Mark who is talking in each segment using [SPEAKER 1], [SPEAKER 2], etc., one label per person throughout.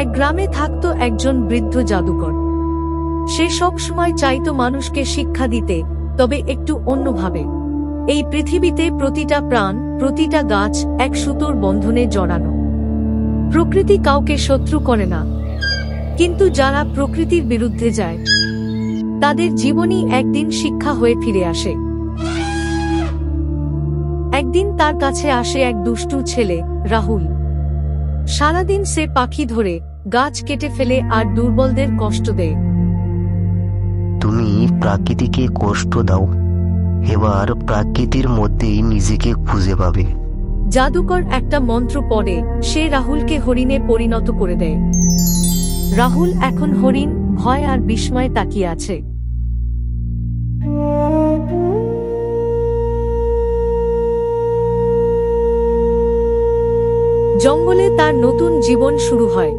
[SPEAKER 1] এক গ্রামে থাকতো একজন বৃদ্ধ জাদুকর। সে সব সময় চাইতো মানুষকে শিক্ষা দিতে, তবে একটু অন্যভাবে। এই পৃথিবীতে প্রতিটা প্রাণ, প্রতিটা গাছ এক সুতোর বন্ধনে জড়ানো। প্রকৃতি কাউকে শত্রু করে না, কিন্তু যারা প্রকৃতির বিরুদ্ধে যায় তাদের জীবনই একদিন শিক্ষা হয়ে ফিরে আসে। একদিন তার কাছে আসে এক দুষ্টু ছেলে, রাহুল। সারাদিন সে পাখি ধরে, গাছ কেটে ফেলে আর দুর্বলদের কষ্ট দেয়।
[SPEAKER 2] তুমি প্রকৃতিকে কষ্ট দাও, এবার প্রকৃতির মধ্যেই নিজেকে খুঁজে পাবে।
[SPEAKER 1] জাদুকর একটা মন্ত্র পড়ে, সে রাহুলকে হরিণে পরিণত করে দেয়। রাহুল এখন হরিণ, ভয় আর বিস্ময়ে তাকিয়ে আছে। জঙ্গলে তার নতুন জীবন শুরু হয়।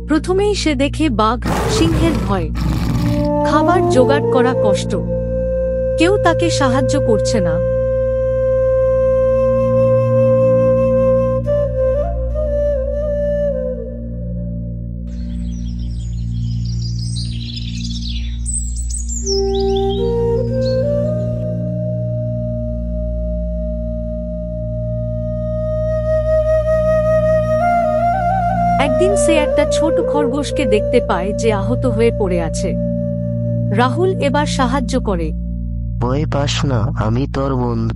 [SPEAKER 1] প্রথমেই সে দেখে বাঘ, সিংহের ভয়, খাবার জোগাড় করা কষ্ট, কেউ তাকে সাহায্য করছে না। একদিন সে একটা ছোট খরগোশকে দেখতে পায় যে আহত হয়ে পড়ে আছে। রাহুল এবার সাহায্য করে।
[SPEAKER 2] ভয় পাস না, আমি তোর বন্ধু।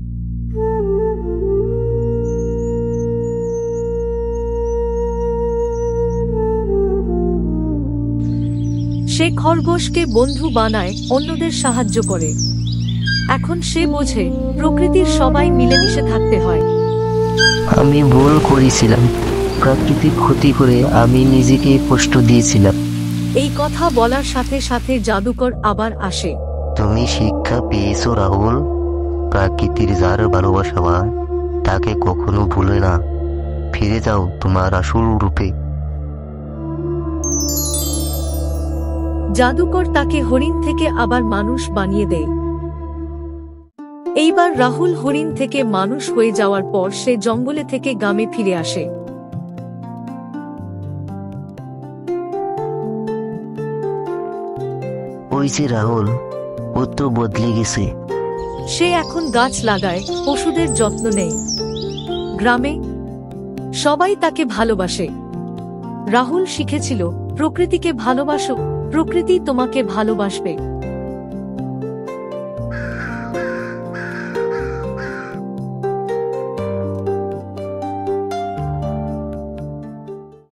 [SPEAKER 1] সে খরগোশকে বন্ধু বানায়, অন্যদের সাহায্য করে। এখন সে বোঝে প্রকৃতির সবাই মিলেমিশে থাকতে হয়।
[SPEAKER 2] আমি ভুল করেছিলাম, প্রকৃতির ক্ষতি করে আমি নিজেকে কষ্ট দিয়েছিলাম।
[SPEAKER 1] এই কথা বলার সাথে সাথে জাদুকর আবার আসে।
[SPEAKER 2] তুমি শিক্ষা পেয়েছো রাহুল, প্রকৃতির যার ভালোবাসা পায় তাকে কখনো ভুলে না। ফিরে যাও তোমার আসল রূপে।
[SPEAKER 1] জাদুকর তাকে হরিণ থেকে আবার মানুষ বানিয়ে দেয়। এইবার রাহুল হরিণ থেকে মানুষ হয়ে যাওয়ার পর সে জঙ্গলে থেকে গ্রামে ফিরে আসে।
[SPEAKER 2] ওই যে রাহুল, ও তো বদলে গেছে।
[SPEAKER 1] সে এখন গাছ লাগায়, পশুদের যত্ন নেয়। গ্রামে সবাই তাকে ভালোবাসে। রাহুল শিখেছিল, প্রকৃতিকে ভালোবাসো, প্রকৃতি তোমাকে ভালোবাসবে।